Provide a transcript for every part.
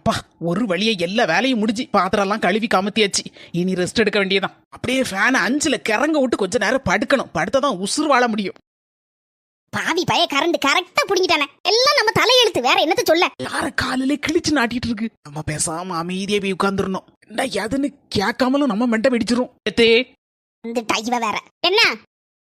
அப்பா ஒரு வழியை எல்லா வேலையும் முடிஞ்சு பாத்திரம் எல்லாம் கழுவி கமத்தியாச்சு. இனி ரெஸ்ட் எடுக்க வேண்டியதான். அப்படியே ஃபேன் 5ல கிறங்க விட்டு கொஞ்ச நேரம் படுக்கணும். படுத்தாதான் உசுறு வாழ முடியும். பாவி பய கரண்ட் கரெக்டா புடிங்கிட்டானே. எல்லாம் நம்ம தலையெழுத்து, வேற என்னத்த சொல்ல. யார காலிலே கிழிச்சு நாட்டிட்டு இருக்கு. நம்ம பேசாம அமைதியா போய் உட்கார்ந்துடணும். என்ன எதுன்னு கேட்காமலும் நம்ம மெண்ட வெடிச்சிரும். இவ வேற என்ன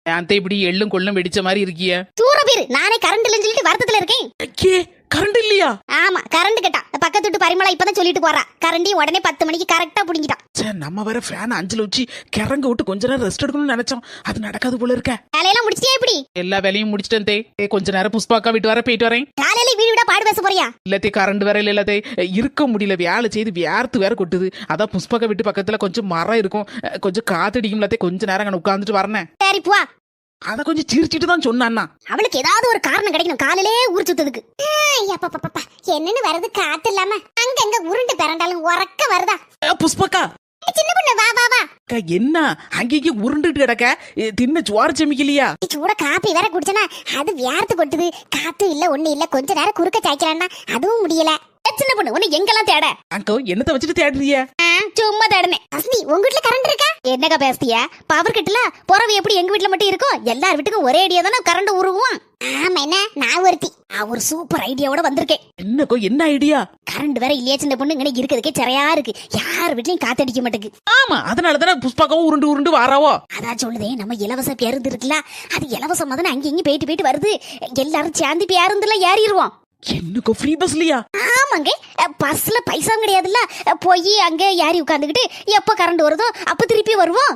அந்த இப்படி எள்ளும் கொள்ளும் வெடிச்ச மாதிரி இருக்கிய. தூர பேரு நானே கரண்ட் இல்லைன்னு சொல்லிட்டு வருத்தத்துல இருக்கேன். கரண்ட் இல்லையா? ஆமா கரண்ட் கேட்டா. பக்கத்து வீட்டு பரிமளா இப்பதான் சொல்லிட்டு போறா. கரண்டி உடனே 10 மணிக்கு கரெக்டா புடிங்கிட்டான். நம்ம வேற ஃபேன் 5ல வச்சு கிறங்க விட்டு கொஞ்ச நேரம் ரெஸ்ட் எடுக்கணும்னு நினைச்சோம். அது நடக்காது போல இருக்க. வேலையெல்லாம் முடிச்சிட்டியா? எப்படி எல்லா வேலையும் முடிச்சிட்டேன் தே. கொஞ்ச நேரம் புஷ்பாக்கா வீட்டு வர போயிட்டு வரேன். காலையில வீடு விட பாடு பேச போறியா? இல்லத்தே கரண்ட் வேற இல்லத்தே. இருக்க முடியல, வேலை செய்து வேர்த்து வேற கொட்டுது. அதான் புஷ்பாக்கா வீட்டு பக்கத்துல கொஞ்சம் மரம் இருக்கும், கொஞ்சம் காத்தடிக்கும்லத்தே. கொஞ்ச நேரம் அங்க உட்காந்துட்டு வரேன். சரி போ. அத கொஞ்சம் சிரிச்சிட்டு தான் சொன்னான்னா. அவளுக்கு ஏதாவது ஒரு காரணம் கிடைக்கணும் காலையிலே ஊர் சுத்ததுக்கு. என்னன்னு வருது காத்து இல்லாம அங்கங்க உருண்டு பிறண்டாலும் உறக்க வருதா? புஷ்பக்கா சின்ன பொண்ணு வா வா வா. என்ன அங்கேயே உருண்டுட்டு கிடக்க? தின்ன சோறு செமிக்கலையா? சூட காப்பி வேற குடிச்சனா அது வியார்த்து கொட்டுது. காத்து இல்ல ஒண்ணு இல்ல. கொஞ்ச நேரம் குறுக்க சாய்க்கலான்னா அதுவும் முடியல. சின்ன பொண்ணு உன்னை எங்கெல்லாம் தேட? அங்கோ என்னத்த வச்சுட்டு தேடுறிய? சும்மா தேடனே. அஸ்மி உங்க வீட்ல கரண்ட் இருக்கா? என்னக்கா பேசுறிய? பவர் கட்டல பொறவு எப்படி எங்க வீட்ல மட்டும் இருக்கும்? எல்லார் வீட்டுக்கும் ஒரே ஐடியா தானே கரண்ட் உருவும். ஆமா என்ன நான் ஒருத்தி ஒரு சூப்பர் ஐடியாவோட வந்திருக்கேன். என்னக்கோ என்ன ஐடியா? கரண்ட் வேற இல்லையா சின்ன பொண்ணு? இங்க இருக்கிறதுக்கே சரியா இருக்கு. யார் வீட்லயும் காத்தடிக்க மாட்டேங்குது. ஆமா அதனாலதானே புஷ்பாக்காவும் உருண்டு உருண்டு வாராவோ. அதான் சொல்லுதே நம்ம இலவச பேருந்து இருக்குல்ல, அது இலவசமா தானே அங்க இங்க போயிட்டு வருது. எல்லாரும் சேர்ந்து பேருந்துல ஏறிடுவோம். என்னக்கோ ஃப்ரீ பஸ்லயா? ஆமாங்க பஸ்ல பைசா கிடையாதுல்ல. போய் அங்க ஏறி உட்காந்துக்கிட்டு எப்ப கரண்ட் வருதோ அப்ப திருப்பி வருவோம்.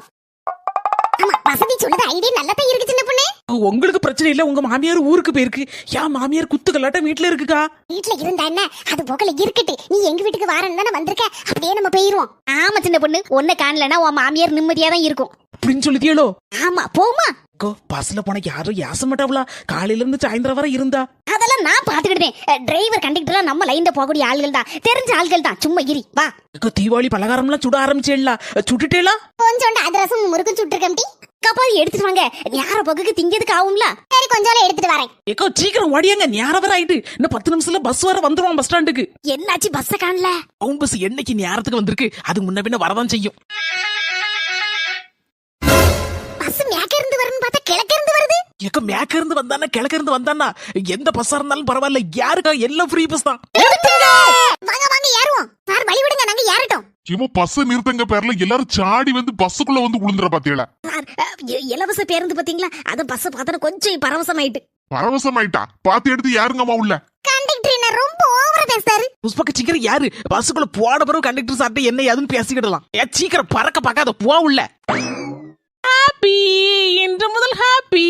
ஆமா வசதி சொல்லுது ஐடியா நல்லதான் இருக்கு சின்ன பொண்ணு. உங்களுக்கு பிரச்சனை இல்ல, உங்க மாமியார் ஊருக்கு போயிருக்கு. ஏன் மாமியார் குத்துக்கலாட்ட வீட்டுல இருக்குக்கா? வீட்டுல இருந்தா என்ன, அது போகல இருக்கட்டு. நீ எங்க வீட்டுக்கு வாரன்னு தானே வந்திருக்க, அப்படியே நம்ம போயிருவோம். ஆமா சின்ன பொண்ணு ஒன்ன காணலன்னா உன் மாமியார் நிம்மதியா தான் இருக்கும் அப்படின்னு சொல்லிட்டியோ? ஆமா போமா. பஸ்ல போன யாரும் யாச மாட்டாவளா? காலையில இருந்து சாயந்தரம் வரை இருந்தா அதெல்லாம் நான் பாத்துக்கிட்டேன். டிரைவர் கண்டக்டர் நம்ம லைன்ல போகக்கூடிய ஆள்கள் தான், தெரிஞ்ச ஆள்கள் தான். சும்மா இரி வா. தீபாவளி பலகாரம் எல்லாம் சுட ஆரம்பிச்சேல, சுட்டுட்டேலா? கொஞ்சோண்டு அதிரசம் முறுக்கும் சுட்டுருக்கம்டி. கப்பாதி எடுத்துட்டு வாங்க, ஞார போக்கு திங்கிறதுக்கு ஆகும்ல. சரி கொஞ்சம் எடுத்துட்டு வரேன். ஏக்கோ சீக்கிரம் ஓடியாங்க, ஞார வர ஆயிட்டு. இன்னும் 10 நிமிஷத்துல பஸ் வர வந்துருவான் பஸ் ஸ்டாண்டுக்கு. என்னாச்சு பஸ்ஸ காணல? டவுன் பஸ் என்னைக்கு நேரத்துக்கு வந்திருக்கு, அது முன்ன பின்ன வரதான் செய்யும். பஸ் மேக்க இருந்து வரும்னு பார்த்தா கிழக்க இருந்து வருது. ஏக்கோ மேக்க இருந்து வந்தானா கிழக்க இருந்து வந்தானா எந்த பஸ்ஸா இருந்தாலும் பரவாயில்ல, யாருக்கா எல்லாம் ஃப்ரீ பஸ் தான். வாங்க வாங்க ஏறுவோம். சார் வழி விடுங்க, நாங்க ஏறட்டும். இவ பஸ் நிறுத்தங்க பேர்ல எல்லாரும் சாடி வந்து பஸ்ஸுக்குள்ள வந்து உளுந்துற பாத்தீங்களா? இலவச பேருந்து பாத்தீங்களா? அத பஸ் பார்த்தா கொஞ்சம் பரவசமாயிட்டு. பரவசமாயிட்டா பாத்து எடுத்து யாருங்கம்மா உள்ள? கண்டக்டர் என்ன ரொம்ப ஓவரா பேசுறாரு. புஷ்பக்க சீக்கிரம் யாரு பஸ்ஸுக்குள்ள போட பிறகு கண்டக்டர் சார்ட்ட என்ன ஏதுன்னு பேசிக்கிடலாம். சீக்கிரம் பறக்க பார்க்காத போ உள்ள. ஹாப்பி இன்று முதல் ஹாப்பி.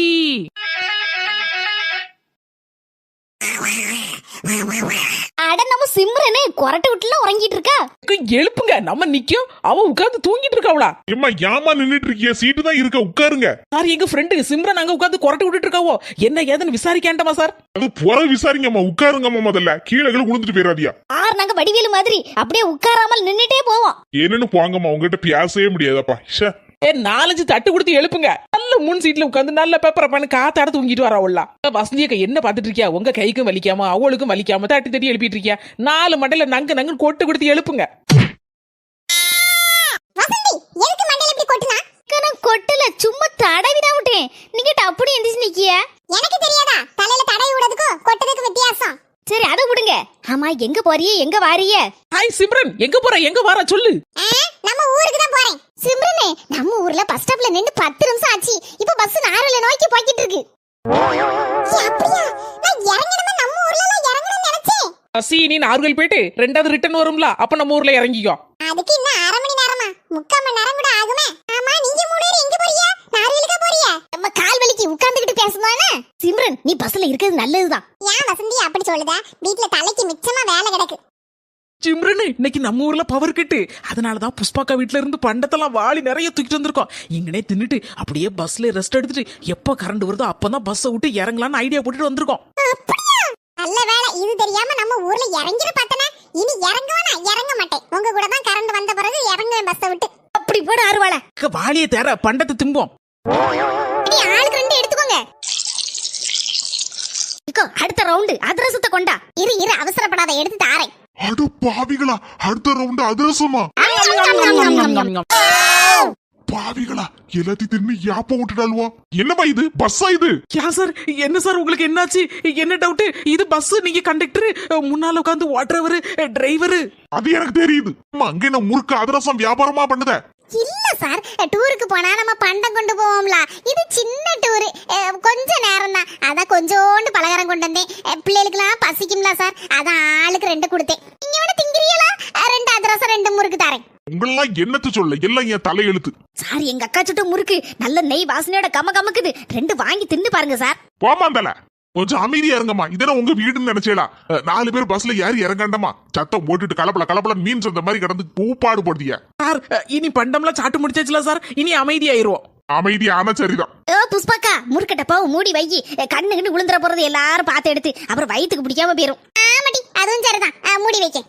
அட நம்ம சிம்ரனே கொரட்டை விட்டுல உறங்கிட்டு இருக்கா. எழுப்புங்க, நம்ம நிக்கும், அவ உட்கார்ந்து தூங்கிட்டு இருக்காவளா? ஏம்மா ஏமா நின்னுட்டு இருக்கிய? சீட்டு தான் இருக்க, உட்காருங்க. சார் எங்க ஃப்ரெண்டு சிம்ரன் அங்க உட்கார்ந்து கொரட்டை விட்டுட்டு இருக்காவோ, என்ன ஏதுன்னு விசாரிக்காண்டமா சார்? அது புற விசாரிங்கம்மா, உட்காருங்கம்மா. முதல்ல கீழே விழுந்துட்டு போயிடாதியா. நாங்க வடிவேலு மாதிரி அப்படியே உட்காராமல் நின்னுட்டே போவோம். என்னன்னு போங்கம்மா, உங்ககிட்ட பேசவே முடியாதப்பா. 4-5 தட்டு கொடுத்து எழுப்புங்க. நல்ல முன் சீட்ல உட்கார்ந்து நல்ல பேப்பரை பண்ணி காத்தாட தூங்கிட்டு வரவுள்ள. வசந்தியக்க என்ன பாத்துட்டு இருக்கியா? உங்க கைக்கும் வலிக்காம அவளுக்கும் வலிக்காம தட்டி தட்டி எழுப்பிட்டு இருக்கியா? 4 மண்டையில நங்கு நங்கு கொட்டு கொடுத்து எழுப்புங்க. கொட்டுல சும்மா தடவிதான் விட்டேன். நீங்க அப்படி எந்திரிச்சு நிக்கிய? எனக்கு தெரியாதா தலையில தடவி விடுறதுக்கும் கொட்டதுக்கு வித்தியாசம். சரி அதை விடுங்க. ஆமா எங்க போறியே எங்க வாரிய? ஹாய் சிம்ரன், எங்க போற எங்க வார சொல்லு. நம்ம ஊருக்கு தான் போறேன். சிம்ரனே நம்ம ஊர்ல பஸ் ஸ்டாப்ல நின்னு 10 நிமிஷம் ஆச்சு. இப்ப பஸ் நாரல நோக்கி போயிட்டு இருக்கு. அப்படியே நான் இறங்கணுமா? நம்ம ஊர்ல நான் இறங்கணும்னு நினைச்சேன். நீ நார்கல் போயிட்டு 2வது ரிட்டர்ன் வரும்ல, அப்ப நம்ம ஊர்ல இறங்கிக்கோ. அதுக்கு இன்னும் 1/2 மணி நேரமா? 3/4 மணி நேரம் கூட ஆகுமே. ஆமா நீங்க 3 பேர் எங்க போறீங்க? நார்கலுக்கு போறீங்க? நம்ம கால் வலிக்கு உட்கார்ந்துகிட்டு பேசுவானே. சிம்ரன் நீ பஸ்ல இருக்கிறது நல்லதுதான். ஏன் வசந்தி அப்படி சொல்லுத? வீட்ல தலைக்கு மிச்சமா வேலை கிடக்கு. சிம்ரன் இன்னைக்கு நம்ம ஊர்ல பவர் கட்டு, அதனாலதான் புஷ்பாக்கா வீட்டுல இருந்து பண்டத்தெல்லாம் வாளி நிறைய தூக்கிட்டு வந்திருக்கோம். இங்கனே தின்னுட்டு அப்படியே பஸ்ல ரெஸ்ட் எடுத்துட்டு எப்ப கரண்ட் வருதோ அப்பதான் பஸ்ஸை விட்டு இறங்கலான்னு ஐடியா போட்டுட்டு வந்திருக்கோம். நல்ல வேலை, இது தெரியாம நம்ம ஊர்ல இறங்கிட பார்த்தனே. இனி இறங்குவனா இறங்க மாட்டேன். உங்க கூட தான் கரண்ட் வந்த பிறகு இறங்குவேன் பஸ்ஸை விட்டு. அப்படி போட அருவாள வாளியை தேர பண்டத்தை திம்போம். நீ ஆளுக்கு 2 எடுத்துக்கோங்க. பக்கம் அடுத்த ரவுண்டு அதிரசத்தை கொண்டா. இரு அவசரப்படாத, எடுத்து தாரேன். அட பாவிகளா, அடுத்த ரவுண்ட் அதிரசமா? பாவிகளா, எல்லாத்தையும் திரும்பி யாப்ப விட்டுட்டாலுவா. என்னமா இது, பஸ்ஸா இது? யா சார், என்ன சார் உங்களுக்கு என்னாச்சு? என்ன டவுட்? இது பஸ், நீங்க கண்டக்டர், முன்னால உட்காந்து ஓட்டுறவரு டிரைவரு. அது எனக்கு தெரியுது. அங்க என்ன முறுக்கு அதிரசம் வியாபாரமா பண்ணுத? இல்ல சார், டூருக்கு போனா நம்ம பண்டம் கொண்டு போவோம்ல, இது சின்ன டூரு, கொஞ்ச நேரம் தான், அதான் கொஞ்சோண்டு பலகாரம் கொண்டு வந்தேன். பிள்ளைகளுக்குலாம் பசிக்கும்ல சார், அதான் ஆளுக்கு 2 கொடுத்தேன். நீங்க வேணா திங்கிறீங்களா? 2 அதிரசம் 2 முறுக்கு தரேன். உங்களெல்லாம் என்னத்து சொல்ல, எல்லாம் என் தலையெழுத்து. சார், எங்க அக்கா சுட்ட முறுக்கு நல்ல நெய் வாசனையோட கமக்குது, 2 வாங்கி தின்னு பாருங்க சார். போமாந்தல, கொஞ்சம் அமைதியா இருங்கம்மா. இதெல்லாம் உங்க வீடுன்னு நினைச்சேடா. 4 பேர் பஸ்ல யாரு இறங்காண்டமா, சத்தம் போட்டுட்டு கலப்பல மீன் சொந்த மாதிரி கடந்து பூப்பாடு போடுதியா. சார், இனி பண்டம்லாம் சாட்டு முடிச்சாச்சுல சார், இனி அமைதியாயிருவோம். அமைதியான சரிதான். புஷ்பக்கா, முறுக்கட்ட பாவு மூடி வை, கண்ணு கண்ணு விழுந்துற போறது எல்லாரும் பார்த்து எடுத்து அப்புறம் வயிற்றுக்கு பிடிக்காம போயிரும். ஆமாடி, அதுவும் சரிதான், மூடி வைக்க.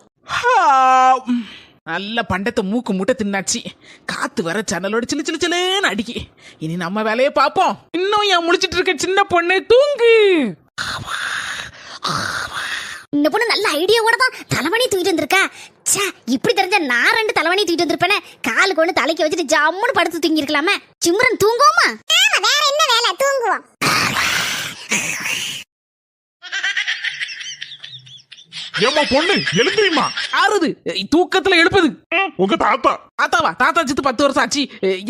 நல்ல பண்டத்தை மூக்கு முட்டை தின்னாச்சு. காத்து வர சன்னலோட சிலு சிலு சிலுன்னு அடிக்கி. இனி நம்ம வேலையை பார்ப்போம். இன்னும் ஏன் முழிச்சிட்டு இருக்க சின்ன பொண்ணு, தூங்கு. இந்த பொண்ணு நல்ல ஐடியாவோட தான் தலைவணி தூக்கிட்டு வந்திருக்கா. ச்சே, இப்படி தெரிஞ்சா நான் 2 தலைவணி தூக்கிட்டு வந்திருப்பேனே. காலு கொண்டு தலைக்கு வச்சுட்டு ஜம்முன்னு படுத்து தூங்கி இருக்கலாமே. சிம்ரன் தூங்குவோமா? வேற என்ன வேலை, தூங்குவோம். ஏமா பொண்ணு, எழுந்திரிமா. ஆறுது தூக்கத்துல எழுப்புது. உங்க தாத்தா. தாத்தாவா? தாத்தா சித்து 10 வருஷம் ஆச்சு.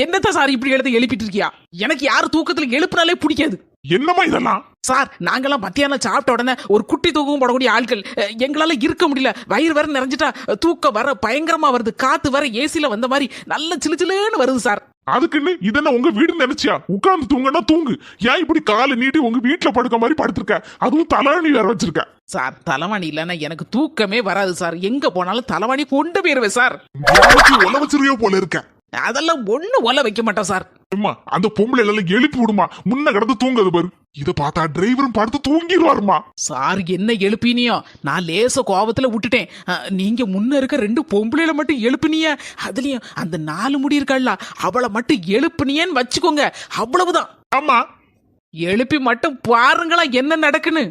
என்னத்த சார் இப்படி எழுப்பிட்டு இருக்கியா? எனக்கு யாரு தூக்கத்துல எழுப்புனாலே பிடிக்காது. என்னமா இதெல்லாம்? சார், நாங்கெல்லாம் மத்தியானம் சாப்பிட்ட உடனே ஒரு குட்டி தூக்கமும் போடக்கூடிய ஆட்கள். எங்களால இருக்க முடியல. வயிறு வேற நிறைஞ்சிட்டா தூக்கம் வர பயங்கரமா வருது. காத்து வர ஏசில வந்த மாதிரி நல்ல சிலு சிலுன்னு வருது சார். அதுக்குன்னு இதென்ன உங்க வீடுன்னு நினைச்சியா? உட்கார்ந்து தூங்கன்னா தூங்கு. ஏன் இப்படி காலை நீட்டி உங்க வீட்டுல படுக்க மாதிரி படுத்திருக்க? அதுவும் தலைவணி வேற வச்சிருக்க. சார், தலைவாணி இல்லைன்னா எனக்கு தூக்கமே வராது சார். எங்க போனாலும் தலைவாணி கொண்டு போயிருவேன் சார். ஒல வச்சிருக்கோ போல இருக்க. அதெல்லாம் ஒண்ணு ஒல வைக்க மாட்டோம் சார். அம்மா, அந்த பொம்பளை எல்லாம் எழுப்பி விடுமா. முன்ன கிடந்து தூங்குது பாரு. இத பார்த்தா டிரைவரும் படுத்து தூங்கிடுவாருமா. சார், என்ன எழுப்பினியோ? நான் லேச கோபத்துல விட்டுட்டேன். நீங்க முன்ன இருக்க 2 பொம்பளையில மட்டும் எழுப்பினிய, அதுலயும் அந்த 4 முடி இருக்கல்ல, அவளை மட்டும் எழுப்பினியன்னு வச்சுக்கோங்க. அவ்வளவுதான். ஆமா, எழுப்பி மட்டும் பாருங்களா என்ன நடக்குன்னு.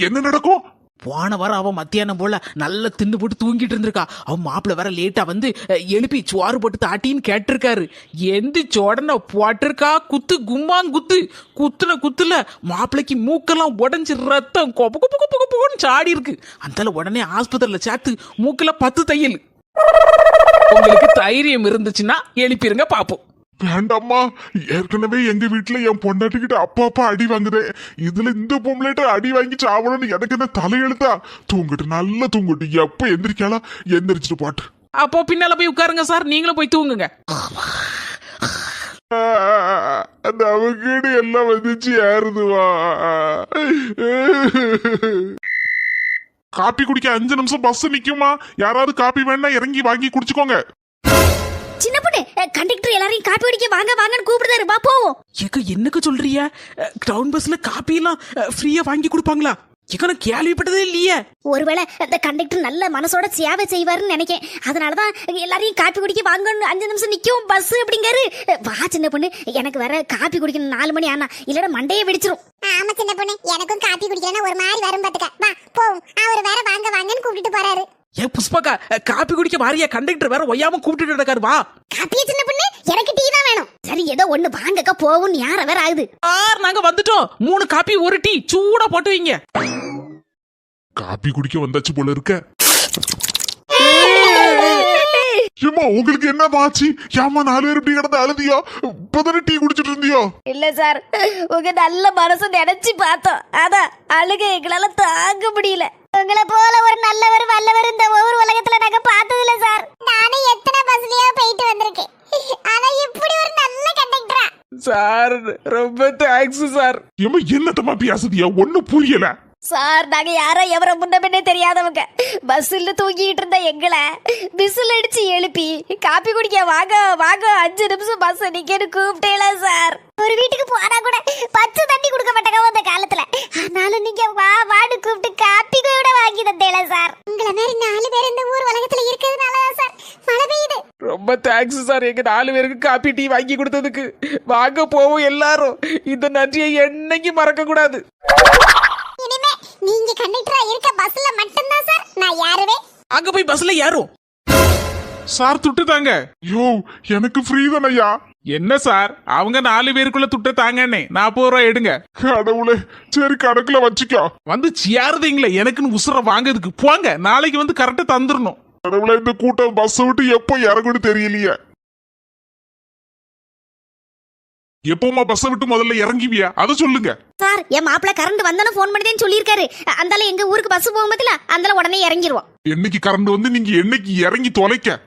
என்ன நடக்கும்? போன வாரம் அவன் மத்தியானம் போல நல்லா தின்னு போட்டு தூங்கிட்டு இருந்திருக்கா. அவன் மாப்பிள்ள வேற லேட்டா வந்து எழுப்பி சோறு போட்டு தாட்டின்னு கேட்டிருக்காரு. எந்திரிச்ச உடனே போட்டிருக்கா குத்து, கும்மான் குத்து. குத்துல மாப்பிள்ளைக்கு மூக்கெல்லாம் உடஞ்சி ரத்தம் கொப்பு கொப்பு கொப்பு கொப்புன்னு சாடி இருக்கு. அந்த உடனே ஆஸ்பத்திரியில சேர்த்து மூக்குல 10 தையல். உங்களுக்கு தைரியம் இருந்துச்சுன்னா எழுப்பிருங்க பாப்போம். வேண்டாம்மா, ஏற்கனவே எங்க வீட்டுல என் பொண்டாட்டிக்கிட்ட அப்பா அடி வாங்குறேன். இதுல இந்த பொம்பளைட்ட அடி வாங்கி சாவணும்னு எனக்கு என்ன தலையெழுத்தா? தூங்கிட்டு நல்லா தூங்கிட்டு எப்ப எந்திரிக்கலாம் எந்திரிச்சிட்டு பாட்டு. அப்போ பின்னால போய் உட்காருங்க சார், நீங்களும் போய் தூங்குங்க. அந்த அவங்கீடு எல்லாம் வந்துச்சு ஏறுதுவா. காப்பி குடிக்க 5 நிமிஷம் பஸ் நிக்குமா? யாராவது காப்பி வேணா இறங்கி வாங்கி குடிச்சுக்கோங்க. சின்ன பொண்ணு, கண்டக்டர் எல்லாரையும் காப்பி குடிக்க வாங்க வாங்கன்னு கூப்பிடுறாரு, வா போவோம். ஏக்க, என்னக்கு சொல்றிய? டவுன் பஸ்ல காப்பி எல்லாம் ஃப்ரீயா வாங்கி கொடுப்பாங்களா? ஏக்க, நான் கேள்விப்பட்டதே இல்லையே. ஒருவேளை அந்த கண்டக்டர் நல்ல மனசோட சேவை செய்வாருன்னு நினைக்கேன். அதனாலதான் எல்லாரையும் காப்பி குடிக்க வாங்கன்னு 5 நிமிஷம் நிக்கும் பஸ் அப்படிங்காரு. வா சின்ன பொண்ணு, எனக்கு வேற காப்பி குடிக்கணும் 4 மணி ஆனா, இல்லட மண்டையே வெடிச்சிரும். ஆமா சின்ன பொண்ணு, எனக்கும் காப்பி குடிக்கலன்னா ஒரு மாதிரி வரும் பாத்துக்க. வா போவோம். அவர் வேற வாங்க வாங்கன்னு கூப்பிட்டு போறாரு. ஏ புஷ்பகா, காப்பி குடிக்க வாரியா? கண்டக்டர் வேற ஒய்யாம கூப்பிட்டு இருக்காரு. வா. காப்பிய சின்ன பொண்ணு, எனக்கு டீ தான் வேணும். சரி, ஏதோ ஒண்ணு வாங்கக்கா போவும். யார வேற ஆகுது. நாங்க வந்துட்டோம். 3 காப்பி 1 டீ சூடா போட்டு வைங்க. காப்பி குடிக்க வந்தாச்சு போல இருக்க. ஏமா, உங்களுக்கு என்ன ஆச்சு? ஏமா 4 பேர் இப்படி கிடந்து அழுதியோ? இப்பதானே டீ குடிச்சிட்டு இருந்தியோ? இல்ல சார், உங்க நல்ல மனசு நினைச்சு பார்த்தோம். அதான் அழுகை எங்களால தாங்க முடியல. உங்களை போல ஒரு நல்லவர் வல்லவர் இந்த ஒவ்வொரு உலகத்துல நாங்க பார்த்ததில்ல சார். நானும் எத்தனை பஸ்லயோ போயிட்டு வந்திருக்கேன். ஆனா இப்படி ஒரு நல்ல கண்டக்டரா? சார், ரொம்ப தேங்க்ஸ் சார். ஏமா, என்னத்தமா பேசுதியா? ஒண்ணும் புரியல. சார், நாங்க யாரோ எவரை முன்ன பின்னே தெரியாதவங்க. பஸ்ல தூங்கிட்டு இருந்த எங்களை விசில் அடிச்சு எழுப்பி காப்பி குடிக்க வாங்க வாங்க 5 நிமிஷம் பஸ் நிக்கன்னு கூப்பிட்டேல சார். ஒரு வீட்டுக்கு போனா கூட பச்சை தண்ணி கொடுக்க மாட்டாங்க அந்த காலத்துல. ஆனாலும் நீங்க வா வாடு கூப்பிட்டு காப்பி கூட வாங்கி தந்தேல சார். உங்களை மாதிரி 4 பேர் இந்த ஊர் உலகத்துல இருக்கிறதுனாலதான் சார் மழை பெய்யுது. ரொம்ப தேங்க்ஸ் சார், எங்க 4 பேருக்கு காப்பி டீ வாங்கி கொடுத்ததுக்கு. வாங்க போவோம் எல்லாரும். இந்த நன்றியை என்னைக்கு மறக்க கூடாது. இனிமே நீங்க கண்டக்டரா இருக்க பஸ்ல மட்டும்தான் சார் நான் யாருவே. அங்க போய் பஸ்ல ஏறும். சார் துட்டு தாங்க. யோ எனக்கு ஃப்ரீ தானையா. என்ன சார் அவங்க 4 பேருக்குள்ள துட்ட தாங்கன்னே 40 ரூபாய் எடுங்க. கடவுளே சரி கணக்குல வச்சுக்கோ. வந்து சேருதீங்களே எனக்குன்னு உசுர வாங்குறதுக்கு போங்க. நாளைக்கு வந்து கரெக்டா தந்துடணும். கடவுளே இந்த கூட்டம் பஸ் விட்டு எப்போ இறங்குன்னு தெரியலையே. எப்போமா பஸ் விட்டு முதல்ல இறங்கிவியா அதை சொல்லுங்க. சார் என் மாப்பிள்ள கரண்ட் வந்தானே ஃபோன் பண்ணிதேன்னு சொல்லியிருக்காரு. அந்தால எங்க ஊருக்கு பஸ் போகும்போதுல அந்தால உடனே இறங்கிடுவோம். என்னைக்கு கரண்ட் வந்து நீங்க என்னைக்கு இறங்கி தொலைக்க.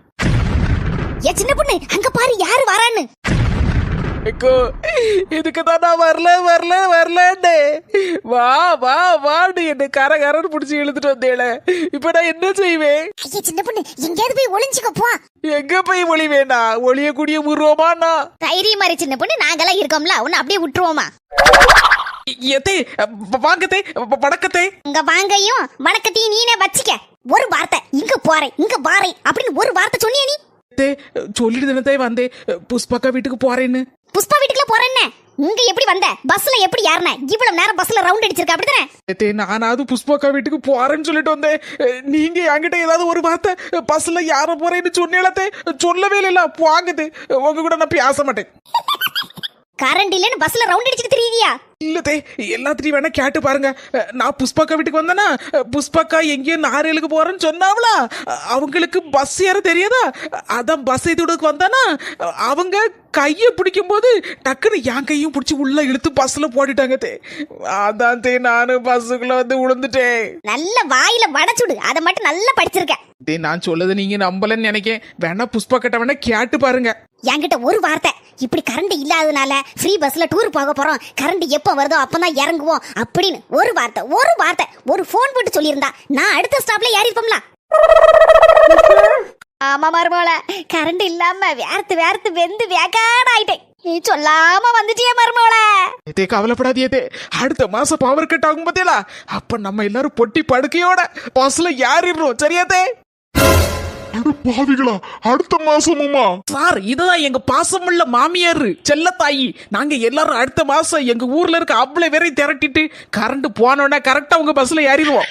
ஏ சின்ன பொண்ணு அங்க பாரு யாரு வரான்னு. இதுக்குதான் நான் வரலன்னு வா வா வாடு என்ன கரன்னு புடிச்சு இழுத்துட்டு வந்தேல. இப்ப நான் என்ன செய்வேன்? ஐயா சின்ன பொண்ணு எங்கேயாவது போய் ஒளிஞ்சுக்க போ. எங்க போய் ஒளிவேனா? ஒளியக்கூடிய உருவமானா தைரியம் மாதிரி சின்ன பொண்ணு நாங்கெல்லாம் இருக்கோம்ல உன்னை அப்படியே விட்டுருவோமா? எத்தே வாங்கத்தே வடக்கத்தே. உங்க வாங்கையும் வணக்கத்தையும் நீனே வச்சுக்க. ஒரு வார்த்தை இங்க போறேன் இங்க வாரேன் அப்படின்னு ஒரு வார்த்தை சொன்னியா நீ? சொல்லிட்டு தினத்தே வந்தேன் புஷ்பாக்கா வீட்டுக்கு போறேன்னு. புஷ்பா வீட்டுக்குள்ள போறேன்னு இங்க எப்படி வந்த? பஸ்ல எப்படி ஏறின? இவ்வளவு நேரம் பஸ்ல ரவுண்ட் அடிச்சிருக்க அப்படிதானே? நானாவது புஷ்பாக்கா வீட்டுக்கு போறேன்னு சொல்லிட்டு வந்தேன். நீங்க என்கிட்ட ஏதாவது ஒரு வார்த்தை பஸ்ல யார போறேன்னு சொன்னீங்களே? சொல்லவே இல்ல. வாங்குது உங்க கூட நான் பேச மாட்டேன். கரண்ட் இல்லன்னு பஸ்ல ரவுண்ட் அடிச்சிட்டு தெரியுதியா? இல்லதே எல்லாத்தையும் வேணா கேட்டு பாருங்க. நான் புஷ்பாக்கா வீட்டுக்கு வந்தேனா புஷ்பாக்கா எங்கேயோ நாரேலுக்கு போறேன்னு சொன்னாவளா? அவங்களுக்கு பஸ் ஏற தெரியாதா? அதான் பஸ் ஏத்திடுக்கு வந்தானா அவங்க கையை பிடிக்கும் போது டக்குன்னு என் கையும் பிடிச்சி உள்ள இழுத்து பஸ்ல போட்டுட்டாங்க. அதான் நானும் பஸ்ஸுக்குள்ள வந்து விழுந்துட்டேன். நல்ல வாயில வடச்சுடு அதை மட்டும் நல்லா படிச்சிருக்க. நான் சொல்லது நீங்க நம்பலன்னு நினைக்கேன். வேணா புஷ்பா கிட்ட வேணா கேட்டு பாருங்க. என்கிட்ட ஒரு வார்த்தை இப்படி கரண்ட் இல்லாதனால ஃப்ரீ பஸ்ல டூர் போக போறோம், கரண்ட் எப்ப வருதோ அப்பதான் இறங்குவோம் அப்படின்னு ஒரு வார்த்தை ஒரு போன் போட்டு சொல்லியிருந்தா நான் அடுத்த ஸ்டாப்ல ஏறி இருப்போம்ல. ஆமா மருமோள கரண்ட் இல்லாம வேர்த்து வெந்து வேக்காட ஆயிட்டேன். நீ சொல்லாம வந்துட்டியே மருமோள. கவலைப்படாதே. அடுத்த மாசம் பவர் கட் ஆகும் பார்த்தீங்களா? அப்ப நம்ம எல்லாரும் பொட்டி படுக்கையோட பஸ்ல ஏறிடுறோம். சரியாதே? பாவிகளா அடுத்த மாசமுமா? சார் இதுதான் எங்க பாசமுள்ள மாமியாரு செல்லத்தாயி. நாங்க எல்லாரும் அடுத்த மாசம் எங்க ஊர்ல இருக்க அவ்வளவு பேரை திரட்டிட்டு கரண்ட் போனோன்னா கரெக்டா உங்க பஸ்ல ஏறிடுவோம்.